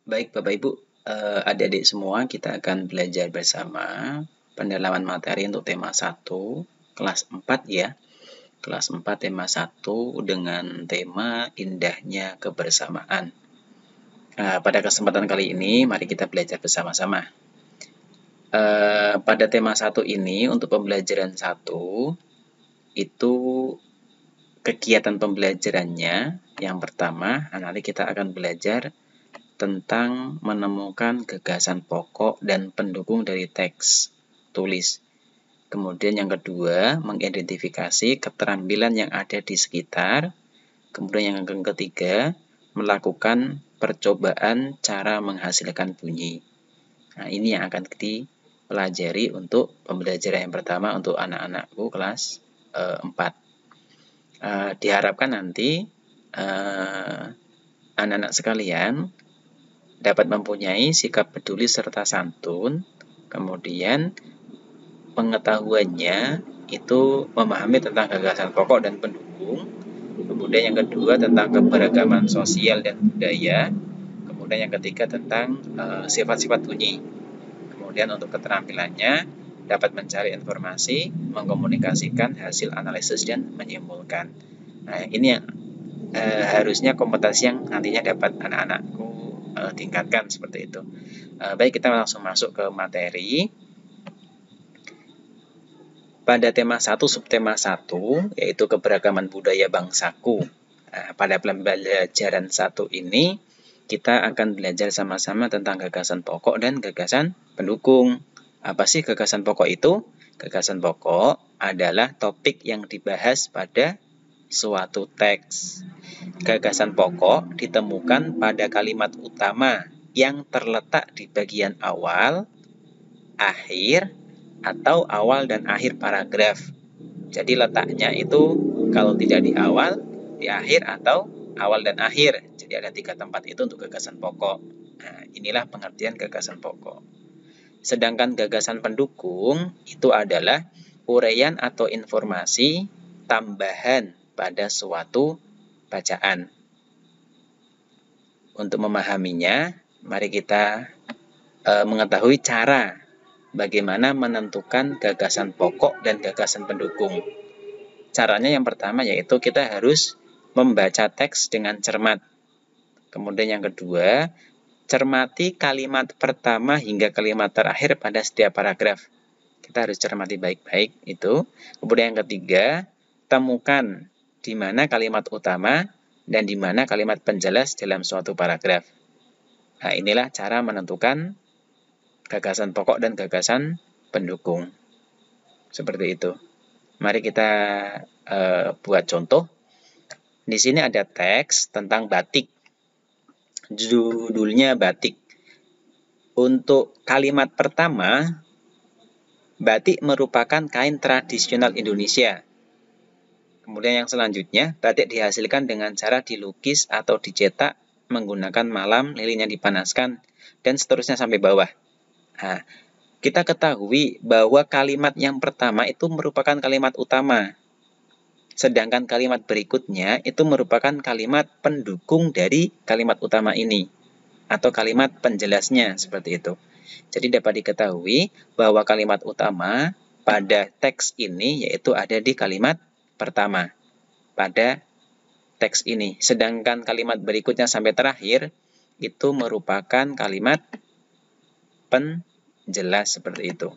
Baik Bapak Ibu, adik-adik semua, kita akan belajar bersama pendalaman materi untuk tema 1, kelas 4 ya. Kelas 4 tema 1 dengan tema indahnya kebersamaan. Pada kesempatan kali ini, mari kita belajar bersama-sama. Pada tema 1 ini, untuk pembelajaran 1, itu kegiatan pembelajarannya yang pertama, nanti kita akan belajar tentang menemukan gagasan pokok dan pendukung dari teks tulis. Kemudian yang kedua, mengidentifikasi keterampilan yang ada di sekitar. Kemudian yang ketiga, melakukan percobaan cara menghasilkan bunyi. Nah, ini yang akan dipelajari untuk pembelajaran yang pertama untuk anak-anakku kelas 4. Diharapkan nanti anak-anak sekalian dapat mempunyai sikap peduli serta santun, kemudian pengetahuannya itu memahami tentang gagasan pokok dan pendukung, kemudian yang kedua tentang keberagaman sosial dan budaya, kemudian yang ketiga tentang sifat-sifat bunyi. Kemudian untuk keterampilannya dapat mencari informasi, mengkomunikasikan hasil analisis dan menyimpulkan. Nah, ini yang harusnya kompetensi yang nantinya dapat anak-anakku tingkatkan seperti itu. Baik, kita langsung masuk ke materi. Pada tema 1, subtema 1, yaitu keberagaman budaya bangsaku. Pada pembelajaran 1 ini, kita akan belajar sama-sama tentang gagasan pokok dan gagasan pendukung. Apa sih gagasan pokok itu? Gagasan pokok adalah topik yang dibahas pada suatu teks. Gagasan pokok ditemukan pada kalimat utama yang terletak di bagian awal, akhir, atau awal dan akhir paragraf. Jadi letaknya itu kalau tidak di awal, di akhir, atau awal dan akhir. Jadi ada 3 tempat itu untuk gagasan pokok. Nah, inilah pengertian gagasan pokok. Sedangkan gagasan pendukung itu adalah uraian atau informasi tambahan pada suatu bacaan. Untuk memahaminya, mari kita mengetahui cara bagaimana menentukan gagasan pokok dan gagasan pendukung. Caranya yang pertama yaitu kita harus membaca teks dengan cermat. Kemudian yang kedua, cermati kalimat pertama hingga kalimat terakhir pada setiap paragraf. Kita harus cermati baik-baik itu. Kemudian yang ketiga, temukan di mana kalimat utama dan di mana kalimat penjelas dalam suatu paragraf. Nah, inilah cara menentukan gagasan pokok dan gagasan pendukung. Seperti itu. Mari kita buat contoh. Di sini ada teks tentang batik. Judulnya batik. Untuk kalimat pertama, batik merupakan kain tradisional Indonesia. Kemudian yang selanjutnya, batik dihasilkan dengan cara dilukis atau dicetak menggunakan malam, lilinnya dipanaskan, dan seterusnya sampai bawah. Nah, kita ketahui bahwa kalimat yang pertama itu merupakan kalimat utama. Sedangkan kalimat berikutnya itu merupakan kalimat pendukung dari kalimat utama ini. Atau kalimat penjelasnya, seperti itu. Jadi dapat diketahui bahwa kalimat utama pada teks ini yaitu ada di kalimat pertama pada teks ini. Sedangkan kalimat berikutnya sampai terakhir itu merupakan kalimat penjelas seperti itu.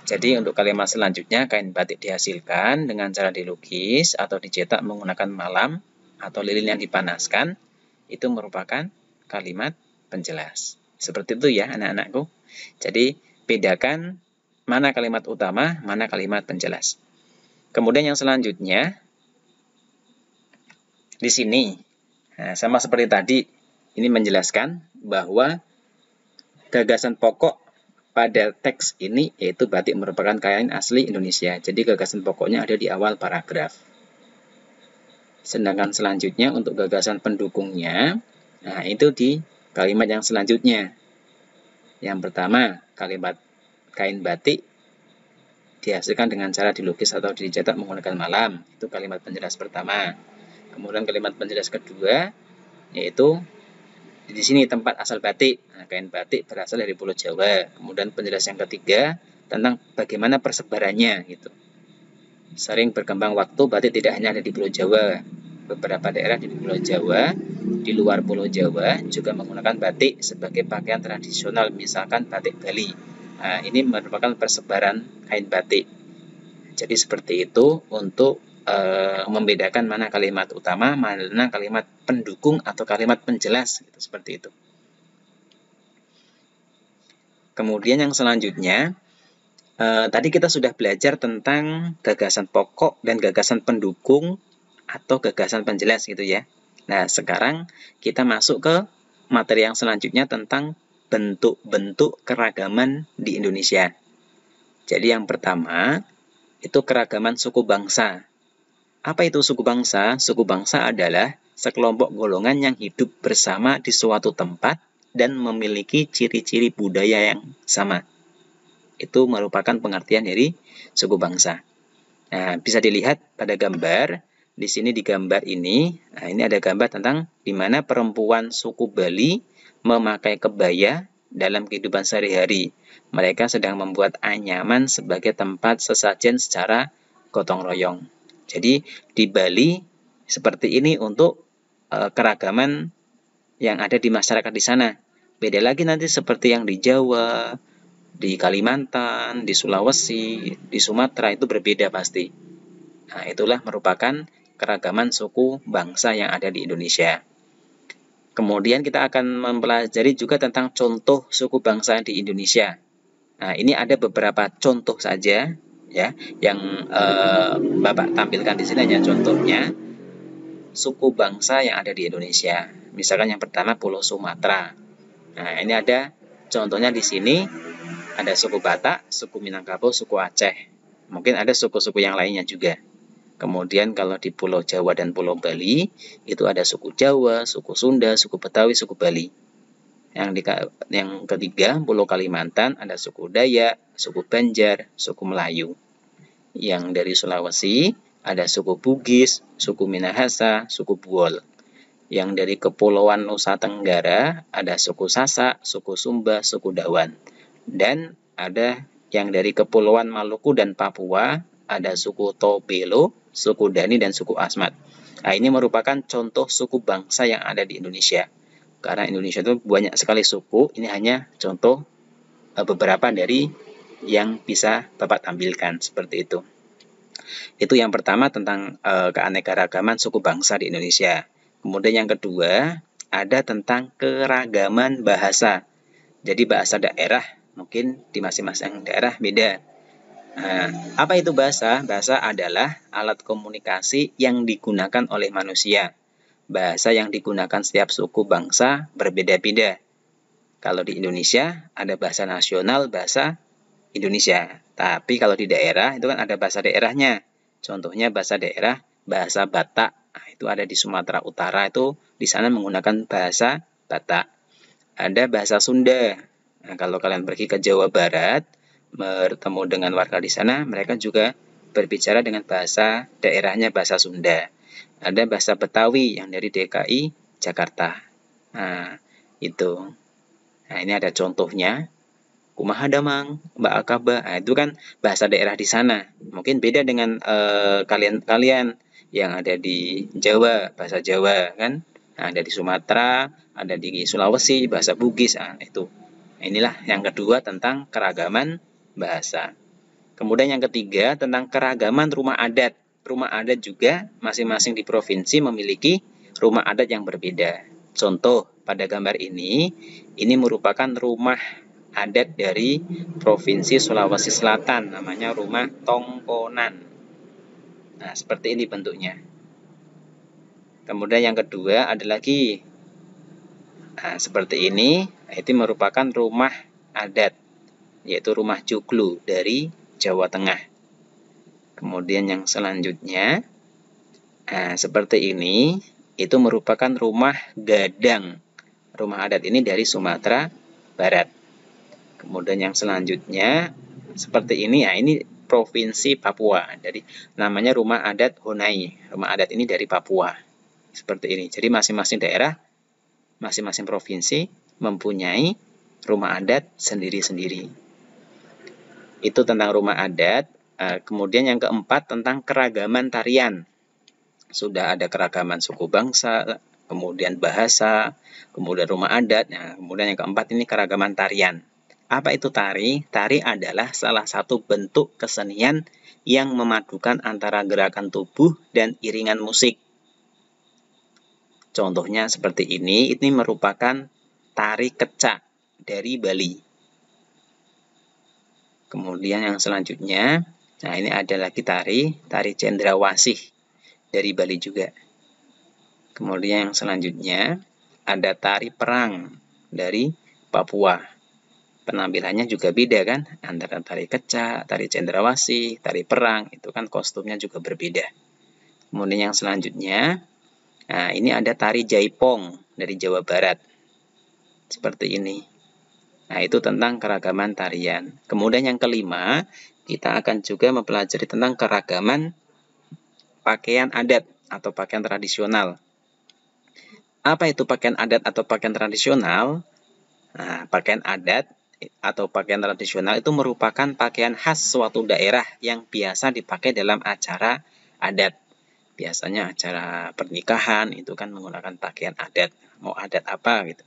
Jadi untuk kalimat selanjutnya, kain batik dihasilkan dengan cara dilukis atau dicetak menggunakan malam atau lilin yang dipanaskan, itu merupakan kalimat penjelas. Seperti itu ya anak-anakku. Jadi bedakan mana kalimat utama, mana kalimat penjelas. Kemudian yang selanjutnya, di sini, sama seperti tadi, ini menjelaskan bahwa gagasan pokok pada teks ini yaitu batik merupakan kain asli Indonesia. Jadi gagasan pokoknya ada di awal paragraf. Sedangkan selanjutnya untuk gagasan pendukungnya, nah itu di kalimat yang selanjutnya. Yang pertama, kalimat kain batik dihasilkan dengan cara dilukis atau dicetak menggunakan malam. Itu kalimat penjelas pertama. Kemudian kalimat penjelas kedua, yaitu di sini tempat asal batik. Nah, kain batik berasal dari Pulau Jawa. Kemudian penjelasan yang ketiga tentang bagaimana persebarannya gitu. Sering berkembang waktu, batik tidak hanya ada di Pulau Jawa. Beberapa daerah di Pulau Jawa, di luar Pulau Jawa juga menggunakan batik sebagai pakaian tradisional, misalkan batik Bali. Nah, ini merupakan persebaran kain batik. Jadi seperti itu untuk membedakan mana kalimat utama, mana kalimat pendukung atau kalimat penjelas, gitu, seperti itu. Kemudian yang selanjutnya, tadi kita sudah belajar tentang gagasan pokok dan gagasan pendukung atau gagasan penjelas gitu ya. Nah, sekarang kita masuk ke materi yang selanjutnya tentang bentuk-bentuk keragaman di Indonesia. Jadi yang pertama, itu keragaman suku bangsa. Apa itu suku bangsa? Suku bangsa adalah sekelompok golongan yang hidup bersama di suatu tempat dan memiliki ciri-ciri budaya yang sama. Itu merupakan pengertian dari suku bangsa. Nah, bisa dilihat pada gambar. Di sini di gambar ini, nah ini ada gambar tentang di mana perempuan suku Bali memakai kebaya dalam kehidupan sehari-hari. Mereka sedang membuat anyaman sebagai tempat sesajen secara gotong royong. Jadi di Bali seperti ini untuk keragaman yang ada di masyarakat di sana. Beda lagi nanti seperti yang di Jawa, di Kalimantan, di Sulawesi, di Sumatera itu berbeda pasti. Nah, itulah merupakan keragaman suku bangsa yang ada di Indonesia. Kemudian kita akan mempelajari juga tentang contoh suku bangsa di Indonesia. Nah, ini ada beberapa contoh saja ya yang Bapak tampilkan di sini hanya contohnya suku bangsa yang ada di Indonesia. Misalkan yang pertama Pulau Sumatera. Nah, ini ada contohnya di sini, ada suku Batak, suku Minangkabau, suku Aceh. Mungkin ada suku-suku yang lainnya juga. Kemudian kalau di Pulau Jawa dan Pulau Bali, itu ada suku Jawa, suku Sunda, suku Betawi, suku Bali. Yang ketiga, Pulau Kalimantan, ada suku Dayak, suku Banjar, suku Melayu. Yang dari Sulawesi, ada suku Bugis, suku Minahasa, suku Buol. Yang dari Kepulauan Nusa Tenggara, ada suku Sasak, suku Sumba, suku Dawan. Dan ada yang dari Kepulauan Maluku dan Papua, ada suku Tobelo, suku Dani, dan suku Asmat. Nah, ini merupakan contoh suku bangsa yang ada di Indonesia. Karena Indonesia itu banyak sekali suku, ini hanya contoh beberapa dari yang bisa Bapak tampilkan, seperti itu. Itu yang pertama tentang keanekaragaman suku bangsa di Indonesia. Kemudian yang kedua, ada tentang keragaman bahasa. Jadi bahasa daerah, mungkin di masing-masing daerah beda. Nah, apa itu bahasa? Bahasa adalah alat komunikasi yang digunakan oleh manusia. Bahasa yang digunakan setiap suku bangsa berbeda-beda. Kalau di Indonesia, ada bahasa nasional, bahasa Indonesia. Tapi kalau di daerah, itu kan ada bahasa daerahnya. Contohnya bahasa daerah, bahasa Batak. Nah, itu ada di Sumatera Utara, itu di sana menggunakan bahasa Batak. Ada bahasa Sunda. Nah, kalau kalian pergi ke Jawa Barat, bertemu dengan warga di sana, mereka juga berbicara dengan bahasa daerahnya, bahasa Sunda. Ada bahasa Betawi yang dari DKI Jakarta. Nah, itu. Nah, ini ada contohnya. Kumaha damang, Mbak Akaba. Nah, itu kan bahasa daerah di sana. Mungkin beda dengan kalian yang ada di Jawa, bahasa Jawa kan. Nah, ada di Sumatera, ada di Sulawesi, bahasa Bugis. Nah, itu. Nah, inilah yang kedua tentang keragaman bahasa. Kemudian yang ketiga tentang keragaman rumah adat. Rumah adat juga masing-masing di provinsi memiliki rumah adat yang berbeda. Contoh pada gambar ini merupakan rumah adat dari Provinsi Sulawesi Selatan, namanya rumah Tongkonan. Nah, seperti ini bentuknya. Kemudian yang kedua ada lagi, nah, seperti ini, itu merupakan rumah adat, yaitu rumah Joglo dari Jawa Tengah. Kemudian yang selanjutnya, nah, seperti ini, itu merupakan rumah Gadang. Rumah adat ini dari Sumatera Barat. Kemudian yang selanjutnya seperti ini, ya ini Provinsi Papua. Jadi namanya rumah adat Honai. Rumah adat ini dari Papua. Seperti ini. Jadi masing-masing daerah masing-masing provinsi mempunyai rumah adat sendiri-sendiri. Itu tentang rumah adat. Kemudian yang keempat tentang keragaman tarian. Sudah ada keragaman suku bangsa, kemudian bahasa, kemudian rumah adat. Nah, kemudian yang keempat ini keragaman tarian. Apa itu tari? Tari adalah salah satu bentuk kesenian yang memadukan antara gerakan tubuh dan iringan musik. Contohnya seperti ini merupakan tari kecak dari Bali. Kemudian yang selanjutnya, nah ini ada lagi tari cendrawasih dari Bali juga. Kemudian yang selanjutnya ada tari perang dari Papua. Penampilannya juga beda kan, antara tari kecak, tari cendrawasih, tari perang, itu kan kostumnya juga berbeda. Kemudian yang selanjutnya, nah ini ada tari jaipong dari Jawa Barat. Seperti ini. Nah, itu tentang keragaman tarian. Kemudian yang kelima, kita akan juga mempelajari tentang keragaman pakaian adat atau pakaian tradisional. Apa itu pakaian adat atau pakaian tradisional? Nah, pakaian adat atau pakaian tradisional itu merupakan pakaian khas suatu daerah yang biasa dipakai dalam acara adat. Biasanya acara pernikahan itu kan menggunakan pakaian adat. Mau adat apa gitu.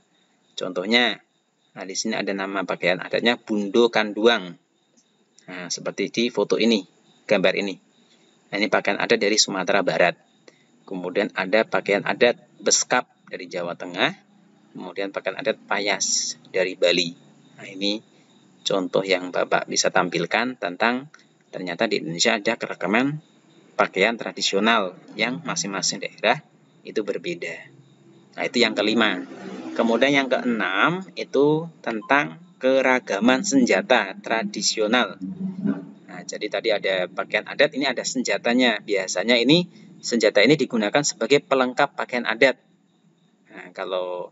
Contohnya, nah di sini ada nama pakaian adatnya Bundo Kanduang. Nah, seperti di foto ini, gambar ini. Nah, ini pakaian adat dari Sumatera Barat. Kemudian ada pakaian adat Beskap dari Jawa Tengah. Kemudian pakaian adat Payas dari Bali. Nah, ini contoh yang Bapak bisa tampilkan tentang ternyata di Indonesia ada keragaman pakaian tradisional yang masing-masing daerah itu berbeda. Nah, itu yang kelima. Kemudian yang keenam itu tentang keragaman senjata tradisional. Nah, jadi tadi ada pakaian adat, ini ada senjatanya. Biasanya senjata ini digunakan sebagai pelengkap pakaian adat. Nah, kalau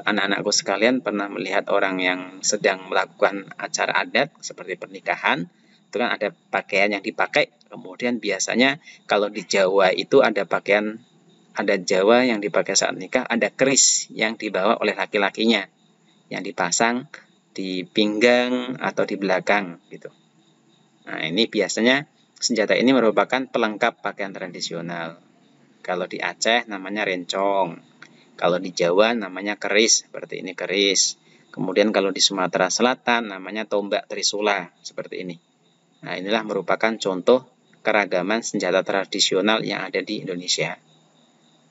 anak-anakku sekalian pernah melihat orang yang sedang melakukan acara adat seperti pernikahan, itu kan ada pakaian yang dipakai. Kemudian biasanya kalau di Jawa itu ada pakaian adat Jawa yang dipakai saat nikah, ada keris yang dibawa oleh laki-lakinya yang dipasang di pinggang atau di belakang gitu. Nah, ini biasanya senjata ini merupakan pelengkap pakaian tradisional. Kalau di Aceh namanya rencong. Kalau di Jawa namanya keris, seperti ini keris. Kemudian kalau di Sumatera Selatan namanya tombak trisula, seperti ini. Nah, inilah merupakan contoh keragaman senjata tradisional yang ada di Indonesia.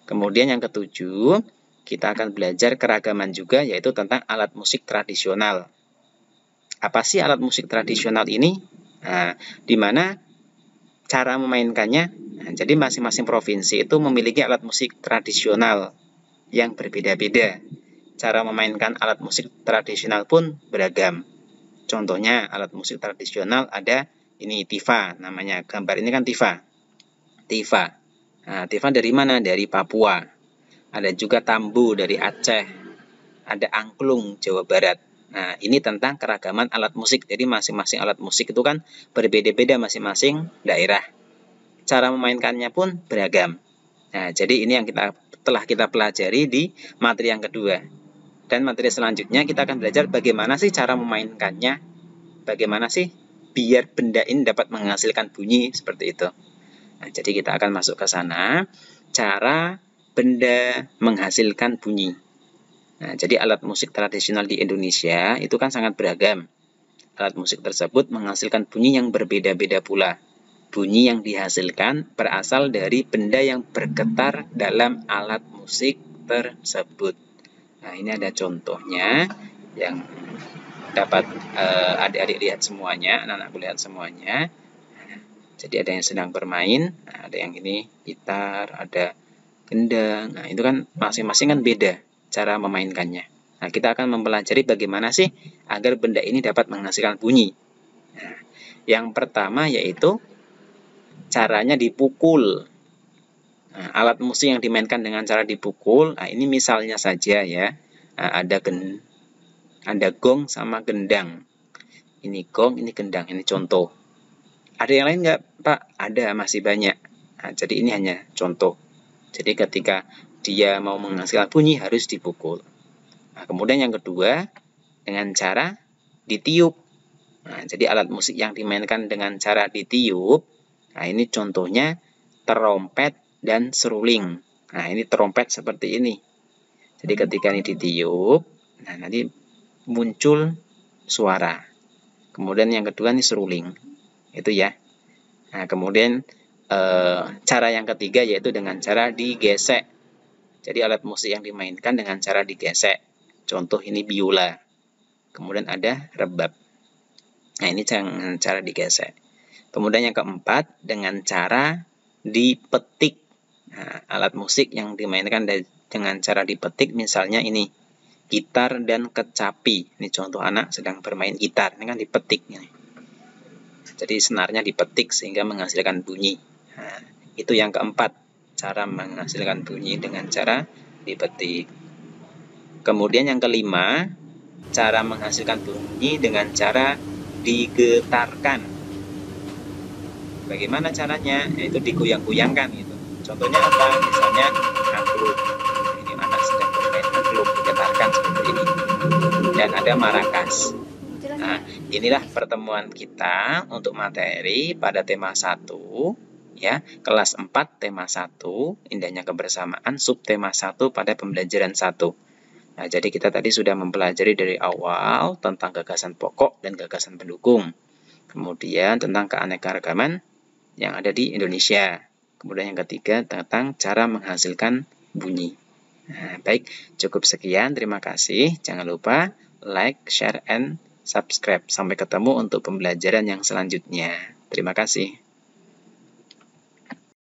Kemudian yang ketujuh, kita akan belajar keragaman juga, yaitu tentang alat musik tradisional. Apa sih alat musik tradisional ini? Nah, di mana cara memainkannya? Nah, jadi masing-masing provinsi itu memiliki alat musik tradisional yang berbeda-beda. Cara memainkan alat musik tradisional pun beragam. Contohnya alat musik tradisional ada ini tifa, namanya gambar ini kan tifa. Tifa. Nah, tifa dari mana? Dari Papua. Ada juga tambu dari Aceh. Ada angklung Jawa Barat. Nah, ini tentang keragaman alat musik. Jadi masing-masing alat musik itu kan berbeda-beda masing-masing daerah. Cara memainkannya pun beragam. Nah, jadi ini yang telah kita pelajari di materi yang kedua. Dan materi selanjutnya kita akan belajar bagaimana sih cara memainkannya. Bagaimana sih biar benda ini dapat menghasilkan bunyi seperti itu. Nah, jadi kita akan masuk ke sana, cara benda menghasilkan bunyi. Nah, jadi alat musik tradisional di Indonesia itu kan sangat beragam. Alat musik tersebut menghasilkan bunyi yang berbeda-beda pula. Bunyi yang dihasilkan berasal dari benda yang bergetar dalam alat musik tersebut. Nah, ini ada contohnya yang dapat adik-adik lihat semuanya, anak-anakku lihat semuanya. Jadi ada yang sedang bermain, ada yang ini gitar, ada gendang. Nah, itu kan masing-masing kan beda cara memainkannya. Nah, kita akan mempelajari bagaimana sih agar benda ini dapat menghasilkan bunyi. Nah, yang pertama yaitu caranya dipukul. Nah, alat musik yang dimainkan dengan cara dipukul, nah ini misalnya saja ya, nah, ada gong sama gendang. Ini gong, ini gendang, ini contoh. Ada yang lain nggak, Pak? Ada, masih banyak. Nah, jadi ini hanya contoh. Jadi ketika dia mau menghasilkan bunyi harus dipukul. Nah, kemudian yang kedua dengan cara ditiup. Nah, jadi alat musik yang dimainkan dengan cara ditiup. Nah, ini contohnya terompet dan seruling. Nah, ini terompet seperti ini. Jadi ketika ini ditiup, nah nanti muncul suara. Kemudian yang kedua ini seruling. Itu ya. Nah, kemudian cara yang ketiga yaitu dengan cara digesek. Jadi alat musik yang dimainkan dengan cara digesek. Contoh ini biola. Kemudian ada rebab. Nah, ini dengan cara digesek. Kemudian yang keempat dengan cara dipetik. Nah, alat musik yang dimainkan dengan cara dipetik misalnya ini gitar dan kecapi. Ini contoh anak sedang bermain gitar. Ini kan dipetik. Jadi senarnya dipetik sehingga menghasilkan bunyi. Nah, itu yang keempat. Cara menghasilkan bunyi dengan cara dipetik. Kemudian yang kelima, cara menghasilkan bunyi dengan cara digetarkan. Bagaimana caranya? Yaitu digoyang-goyangkan gitu. Contohnya apa? Misalnya angklung. Ini anak sedang bermain angklung, digetarkan seperti ini. Dan ada marakas. Nah, inilah pertemuan kita untuk materi pada tema 1, ya, kelas 4 tema 1, indahnya kebersamaan, subtema 1 pada pembelajaran 1. Nah, jadi kita tadi sudah mempelajari dari awal tentang gagasan pokok dan gagasan pendukung. Kemudian tentang keanekaragaman yang ada di Indonesia. Kemudian yang ketiga tentang cara menghasilkan bunyi. Nah, baik, cukup sekian. Terima kasih. Jangan lupa like, share, and subscribe. Sampai ketemu untuk pembelajaran yang selanjutnya. Terima kasih.